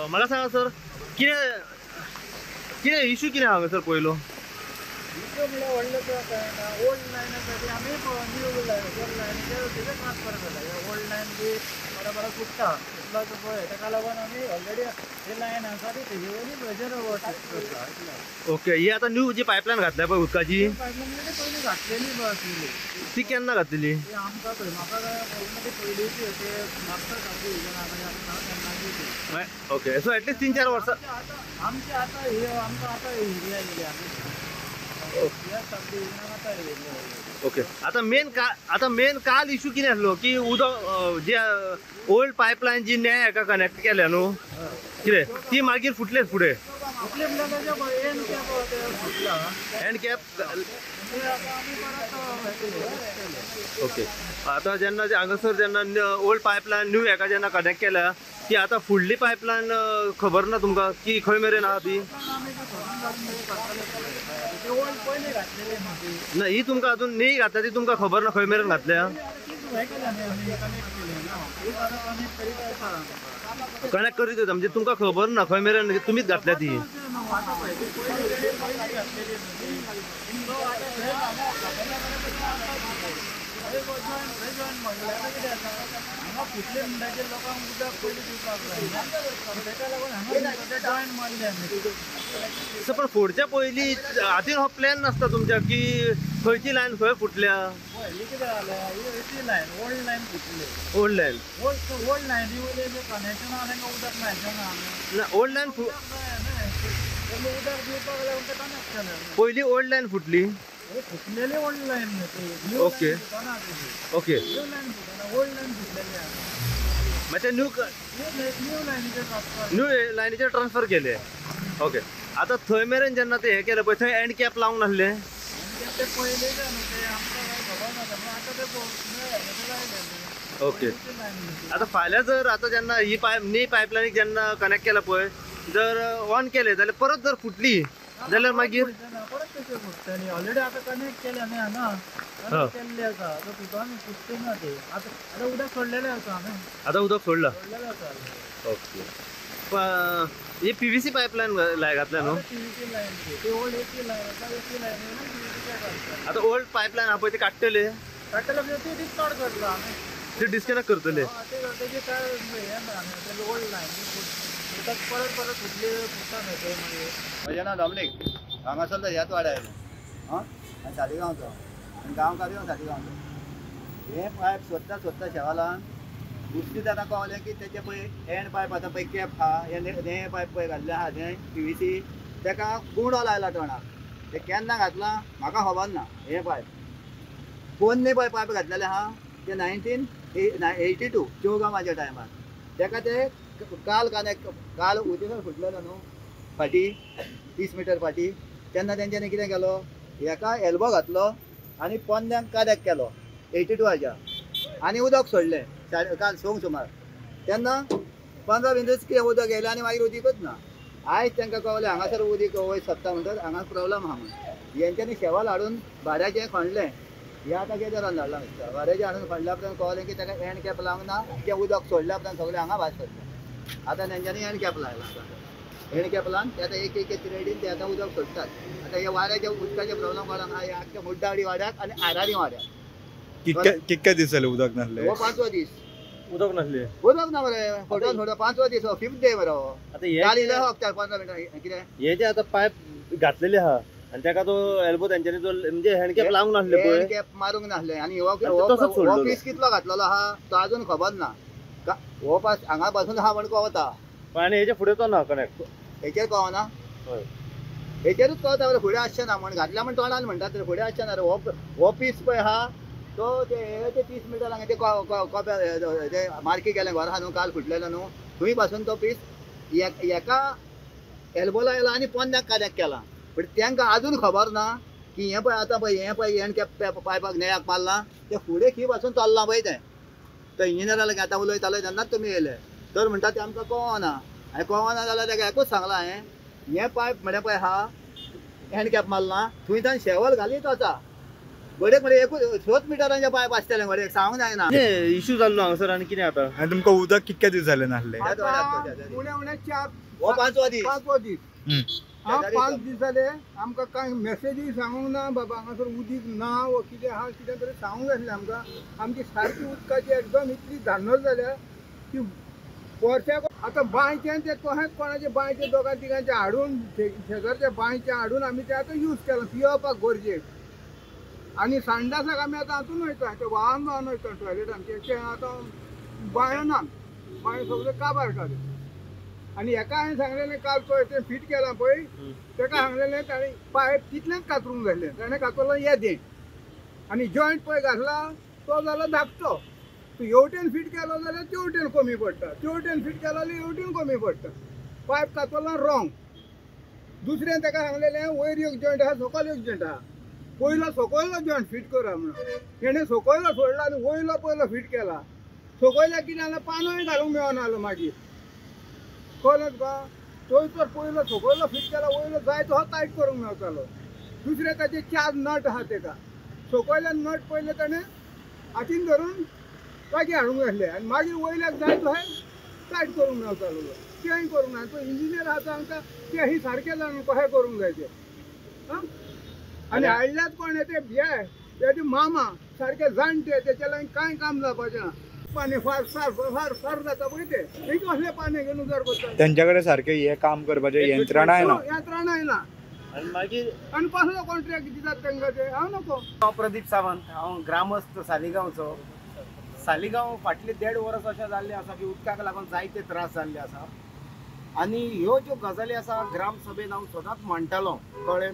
मला सांगा सर कितें कितें इशू कितें हांगा सर पयलो व्हडलो ओल्ड लायनासाठी आमी न्यू लायन ट्रान्सफर केला ओल्ड लायन बी बरा बरा कुट्टा इतलो पळय ताका लागून आमी ऑलरेडी ही लायन आसा ती तेजे वयली प्रेशर करता. ओके ही आता न्यू जी पायपलायन घातल्या पळय उदकाची पायपलायन पयलीं घातलेली आसली ती केन्ना घातलेली ती आमकां पळय म्हाका काय पयलींची ते म्हाका सांगू तेन्ना. ओके सो एटलीस्ट 3-4 वर्सां आमची आतां ही आमकां आतां ही आयली आमी ओके आता मेन काल इशू कितें आसलो की उदक जे ओल्ड पायपलायन जी नॅ हेका कनेक्ट केल्या न्हू कितें ती मागीर फुटलेच फुडें हँड कॅप ओके आता जेन्ना हांगासर जेन्ना ओल्ड पायपलायन न्यू हेका जेन्ना कनेक्ट केल्या ती आता फुडली पायपलायन खबर ना तुमकां की खंय मेरेन आहा ती ना ही तुमकां अजून न्ही घातल्या ती तुमकां खबर ना खंय मेरेन घातल्या कनेक्ट करीत होता म्हणजे तुमकां खबर ना खंय मेरेन तुमीच घातल्या ती पण फुडच्या पयलीं हातीन हो प्लॅन नासता तुमच्या की खंयची लायन खंय फुटल्या ओल्ड लायन ओल्ड लायन पयली ओल्ड लायन फुटली ओके ओके म्हणजे न्यू लायनीचेर ट्रान्सफर केले ओके आता थंय मेरेन जेन्ना ते हे केले पळय थंय एंड कॅप लावंक नासले ओके आता फाल्यां जर आता जेन्ना ही पायपलायनीक जेन्ना कनेक्ट केला पळय जर ऑन केले जाल्यार परत जर फुटली जाल्यार मागीर ऑलरेडी आता कनेक्ट केल्या न्ही हांगा केल्ले आसा तो तुका फुटचे ना ते आता उदक सोडलेले आसा आमी आता उदक सोडला आसा ओके ही पीव्हीसी पायपलायन घातल्या न्हू आता ओल्ड पायपलायन आहा पळय ती काडटले ती डिस्कार्ड करतलो आमी ते डिस्कनेक्ट करतले तेजे काय ओल्ड लायन परत परत फुटले फुटता मेळटले मागीर म्हजें नांव डॉमिनीक हांगासर ह्याच वाड्यार हां आनी सालिगांवचो आनी गांवकार येवन सालिगांवचो हे पायप सोदता शेवालान दुसरी जाणां कळलें की तेचे पळय एंड पायप आतां पळय कॅप आहा हे पायप पळय घातले आहा तें पीव्हीसी तेका गुंडो लायला टोणाक ते केन्ना घातलां म्हाका खबर ना हे पायप पोन्ने पळय पायप घातलेले आहा ते 1982 चौगामाच्या टायमार तेका ते काल उदक फुटलेलो न्हू फाटी 30 मीटर फाटी तेन्ना तेंच्यांनी कितें केलो हेका एल्बो घातलो आनी पोंद्यांक काद्याक केलो 82 आनी उदक सोडलें काल संक सुमार तेन्ना 15-20 दीस कितें उदक येयलें आनी मागीर उदीकच ना आयज तांकां कळलें हांगासर उदीक वयर सत्ता म्हणटात हांगा प्रॉब्लम आहा म्हणून हेंच्यांनी शेवाल हाडून भाड्याचें खणलें हे आतां कितें जावन धाडलां दिसता भाड्याचें हाडून खणल्या उपरांत कळलें की ताका एंड कॅप लावंक ना तें उदक सोडल्या उपरांत सगळें हांगा भायर सरलें आतां तेंच्यांनी एंड कॅप लायला एंड कॅप लावन ते आतां एक रेडीन ते आतां उदक सोडटात आतां हे वाऱ्याच्या उदकाचे प्रॉब्लम कळ्ळां हे आख्या मुड्डावडी वाड्याक आनी आरारी वाड्याक कितके दीस जाले उदक नासले हो 5वो दीस उदक नासले उदक ना मरे फोटो 5वो दीस हो 5th डे मरे हो काल इले हो 4-15 मिनटां कितें हे जे आता पायप घातलेले आहा आणि त्याका तो एल्बो तेंच्यांनी जो म्हणजे हँडकॅप लावंक नासले पळय एंड कॅप मारूंक नासले आनी हो पीस कितलो घातलेलो आहा तो अजून खबर ना हो पास हांगा पासून आहा म्हण कळटा पण हेच्या फुडें तो ना कनेक्ट हेचेर कळना हेचेरूच कळटा बरें फुडें आसचें ना म्हण घातल्या म्हण तोंडान म्हणटात तर फुडें आसचें ना रे हो पीस पळय आहा तो ते 30 मीटर हांगा ते कोप्या ते मार्की केलें घर आहा न्हू काल फुटलेलो न्हू थंय पासून तो पीस हेका एल्बो लायला आनी पोंद्याक काद्याक केला पण तांकां अजून खबर ना की हें पळय आतां पळय हें पळय एंड कॅप पायपाक नेयाक मारला ते फुडें खी पासून चल्लां पळय तें तो इंजिनियराक आतां उलयताले तेन्नाच तुमी येयले तर म्हणटा ते आमकां कळना आनी कळना जाल्यार ताका एकूच सांगलां हें पायप म्हळ्यार पळय आहा हँड कॅप मारला थंयच्यान शेवल घालीत वचा गडेक म्हणजे एकूच 6 मिटरांचे पायप आसतले गडेक सांगूंक जायना. इश्यू जाल्लो हांगासर आनी कितें आता आनी तुमकां उदक कितके दीस जाले नासले? उण्या उण्या 4 हो 5 दीस 5 दीस हां शेजारी 5 दीस जाले आमकां कांय मेसेजी सांगूंक ना बाबा हांगासर उदीक ना वो कितें आहा कितें तरी सांगूंक जाय आसलें आमकां. आमची सारकी उदकाची एकदम इतली धांदल जाल्या की वर्साक आतां बांयचें तें कशेंच कोणाचे बांयचे दोगां तिगांचे हाडून शेजारच्या बांयचे हाडून आमी तें आतां यूज केलां पिवपाक गरजेक. आनी संडासाक आमी आतां हातून वयता तें व्हांवन व्हांवन वयता टॉयलेटांचे तें आतां बांयो ना बांयो सगळे काबार काडले. आनी हेका हांवें सांगलेलें काल पळय तें फिट केलां पळय तेका सांगलेलें ताणें पायप तितलेंच कातरूंक जाय ताणें कातरलो येदें आनी जॉयंट पळय घातला तो जालो धाकटो. तूं हेवटेन फिट केलो जाल्यार तेवटेन कमी पडटा तेवटेन फिट केलो जाल्यार हेवटेन कमी पडटा. पायप कातरलो रॉंग. दुसरें ताका सांगलेलें वयर एक जॉयंट आहा सकयल एक जॉयंट आहा. पयलो सकयलो जॉयंट फिट करा म्हणून तेणें सकयलो सोडला आनी वयलो पयलो फिट केला. सकयल्याक कितें जालें पानूय घालूंक मेळनासलो मागीर कळ्ळें तुका. थंयसर पयलो सकयलो फिट केला वयलो जाय तो टायट करूंक मेळटालो. दुसरे ताचे 4 नट आहा तेका सकयल्यान नट पयले ताणें हातीन धरून तागे हाडूंक जाय आसलें आनी मागीर वयल्याक जाय तो टायट करूंक मेळटालो. तेंय करूंक ना. तो इंजिनियर आहा सांगता तें ही सारकें जाण कशें करूंक जाय तें आं. आनी हाडल्यात कोण ते तेजे मामा सारके जाणटे तेच्या लागीं कांय काम जावपाचें ना. पाणी फार फार फार फार जाता पळय ते कसले पाणी घेवन उजार करता. त्यांच्याकडे सारखे हे काम करपाचे यंत्रणा ना. यंत्रणा ना. आनी मागीर आनी कसलो कॉन्ट्रॅक्ट दितात तांकां ते हांव नको. हांव प्रदीप सावंत हांव ग्रामस्थ सालिगांवचो. सालिगांव फाटले 1.5 वर्स अशें जाल्लें आसा की उदकाक लागून जायते त्रास जाल्ले आसा. आनी ह्यो ज्यो गजाली आसा ग्रामसभेन हांव सदांच म्हणटालो कळ्ळें.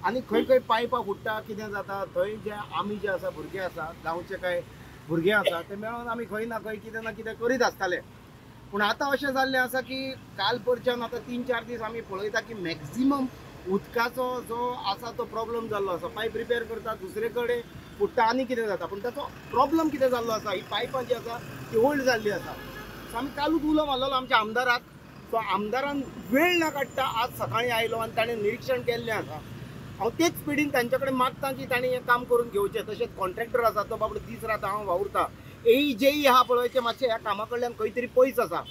आनी खंय खंय पायपां फुट्टा कितें जाता थंय जे आमी जे आसा भुरगे आसा गांवचे कांय भुरगे आसा ते मेळून आमी खंय ना खंय कितें ना कितें करीत आसताले. पूण आतां अशें जाल्लें आसा की काल परच्यान आतां 3-4 दीस आमी पळयता की मॅक्झिमम उदकाचो जो आसा तो प्रॉब्लम जाल्लो आसा. पायप रिपेर करता दुसरे कडेन फुट्टा आनी कितें जाता पूण ताचो प्रॉब्लम कितें जाल्लो आसा ही पायपां जी आसा ती ओल्ड जाल्ली आसा. सो आमी कालूच उलो मारलेलो आमच्या आमदाराक. सो आमदारान वेळ ना काडटा आज सकाळीं आयलो आनी ताणें निरीक्षण केल्लें आसा. हांव तेच स्पिडीन तांचे कडेन मागता की ताणें हें काम करून घेवचें. तशेंच कॉन्ट्रॅक्टर आसा तो बाबडो दीस रात हांव वावुरता. जेई आहा पळय ते मातशें ह्या कामा कडल्यान खंय तरी पयस आसा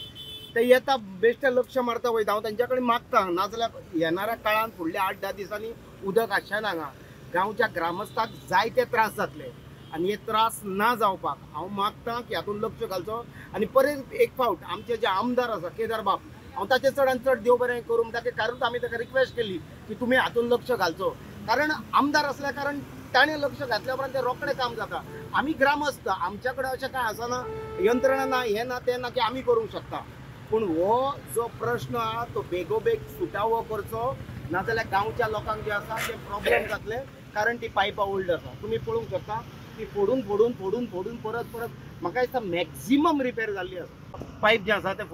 ते येता बेश्टे लक्ष मारता वयता. हांव तांच्या कडेन मागता नाजाल्यार येणाऱ्या काळान फुडल्या 8-10 दिसांनी उदक आसचें ना हांगा. गांवच्या ग्रामस्थांक जायते त्रास जातले आनी हे त्रास ना जावपाक हांव मागतां की हातूंत लक्ष घालचो. आनी परत एक फावट आमचे जे आमदार आसा केदार बाब हांव ताचें चड आनी चड देव बरें करूं ताका कारूच आमी ताका रिक्वेस्ट केली की तुमी हातूंत लक्ष घालचो. कारण आमदार असल्या कारण ताणें लक्ष घातल्या उपरांत तें रोखडें काम जाता. आमी ग्रामस्थ आमच्या कडेन अशें कांय आसना यंत्रणा ना हें ना तें ना की आमी करूंक शकता. पूण हो जो प्रश्न आहा तो बेगोबेग सुटावो करचो नाजाल्यार गांवच्या लोकांक जे आसा ते प्रॉब्लेम जातले. कारण ती पायपां ओल्ड आसा तुमी पळोवंक शकता ती फोडून फोडून फोडून फोडून परत परत म्हाका दिसता मॅक्झिमम रिपेर जाल्ली आसा. पायप जे आसा ते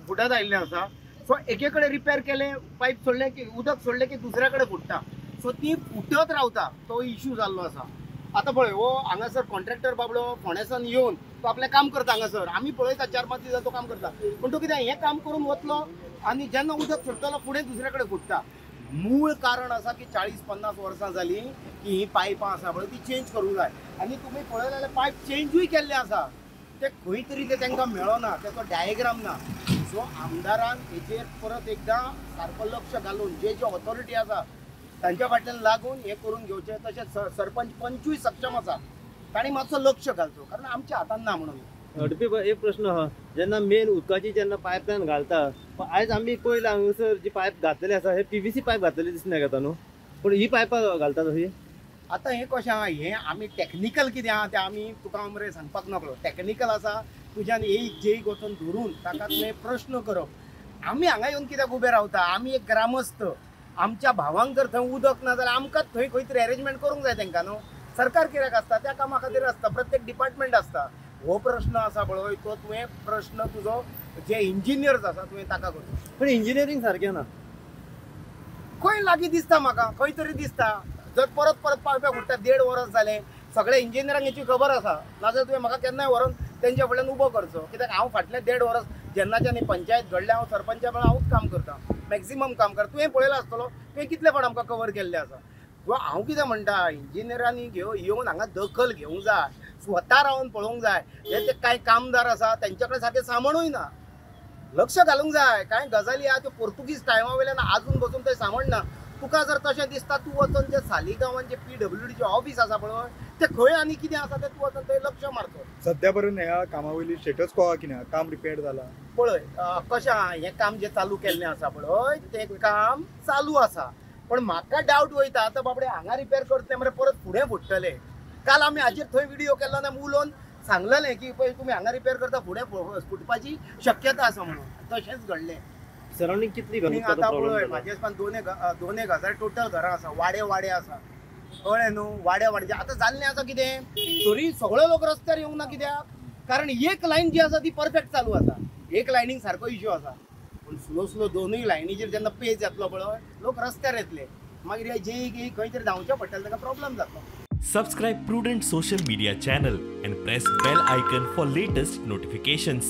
फुडत आयिल्लें आसा. सो एके कडेन रिपेर केलें पायप सोडलें की उदक सोडलें की दुसऱ्या कडेन फुट्टा. सो ती फुटत रावता तो इश्यू जाल्लो आसा. आतां पळय हो हांगासर कॉन्ट्रॅक्टर बाबडो फोंड्यासान येवन तो आपलें काम करता हांगासर आमी पळयता 4-5 दीस तो काम करता. पूण तो कितें हें काम करून वतलो आनी जेन्ना उदक सुट्टलो फुडें दुसरे कडेन फुट्टा. मूळ कारण आसा की 40-50 वर्सां जालीं की ही पायपां आसा पळय ती चेंज करूंक जाय. आनी तुमी पळयलें जाल्यार पायप चेंजूय केल्ले आसा ते खंय तरी ते तांकां मेळना तेचो डायग्राम ना. सो आमदारान हेचेर परत एकदां सारको लक्ष घालून जे ऑथॉरिटी आसा तांच्या फाटल्यान लागून हें करून घेवचें. तशेंच सरपंच पंचूय सक्षम आसा ताणी मातसो लक्ष घालचो कारण आमच्या हातान ना म्हणून. हडपी एक प्रश्न आहा जेन्ना मेन उदकाची जेन्ना पायपलायन घालता आयज आमी पयलें हांगासर जी पायप घातलेली आसा हे PVC पायप घातलेली दिसना घेता न्हू पूण ही पायपां घालतात अशी. आतां हें कशें आहा हें आमी टॅक्निकल कितें आहा तें आमी तुका मरे सांगपाक नकळो. टॅक्निकल आसा तुज्यान एक वचून धरून ताका तुवें प्रश्न करप. आमी हांगा येवन कित्याक उबे रावता आमी एक ग्रामस्थ. आमच्या भावांक जर थंय उदक ना जाल्यार आमकांच थंय खंय तरी अरेंजमेंट करूंक जाय तांकां न्हू. सरकार कित्याक आसता त्या कामा खातीर आसता प्रत्येक डिपार्टमेंट आसता. हो प्रश्न आसा पळय तो तुवें प्रश्न तुजो जे इंजिनियर्स आसा तुवें ताका करचो. पण इंजिनियरींग सारकें ना खंय लागीं दिसता म्हाका खंय तरी दिसता. जर परत परत पावपाक फुट्टा 1.5 वर्स जालें सगळ्या इंजिनियरांक हेची खबर आसा नाजाल्यार तुवें म्हाका केन्नाय व्हरून तेंच्या फुड्यान उबो करचो. कित्याक हांव फाटले 1.5 वर्स जेन्नाच्यान ही पंचायत घडल्या हांव सरपंचा वेळार हांवूच काम करता मॅक्झिमम काम करता. तुवें पळयलो आसतलो तुवें कितले फावट आमकां कवर केल्ले आसा. किंवा हांव कितें म्हणटा इंजिनियरांनी येवन हांगा दखल घेवंक जाय, स्वता रावन पळोवंक जाय. हे ते कांय कामदार आसा तेंच्या कडेन सारकें सामानूय ना, लक्ष घालूंक जाय. कांय गजाली आहा त्यो पोर्तुगीज टायमा वयल्यान आजून बसून थंय सांबाळना. तुका जर तशें दिसता तूं वचून जे सालिगांवान जे PWDचें ऑफिस आसा पळय ते खंय आनी कितें आसा तें तूं वचून थंय लक्ष मारचो. सध्या पर्यंत ह्या कामावयली स्टेटस कळ्ळा की ना, काम रिपेअर जाला? पळय कशें आहा, हें काम जे चालू केल्लें आसा पळय तें काम चालू आसा. पण म्हाका डावट वयता आतां बाबडे हांगा रिपेअर करतले मरे परत फुडें फुट्टले. काल आमी हाचेर थंय व्हिडिओ केल्लो आनी उलोवन सांगलेलें की पळय तुमी हांगा रिपेअर करता फुडें फुटपाची शक्यता आसा म्हणून. तशेंच घडलें. सराउंडिंग कितली घरां आतां पळय म्हाजे हिसपान 2,000 टोटल घरां आसा, वाडे आसा. कळ्ळें न्हू, वाडे आतां जाल्लें आसा कितें तरी सगळे लोक रस्त्यार येवंक ना. कित्याक? कारण एक लायन जी आसा ती परफेक्ट चालू आसा, एक लायनीक सारको इश्यू आसा. पूण स्लो दोनूय लायनीचेर जेन्ना पेज येतलो पळय लोक रस्त्यार येतले, मागीर जे खंय तरी धांवचें पडटलें ताका प्रॉब्लेम जातलो. Subscribe Prudent social media channel and press bell icon for latest notifications.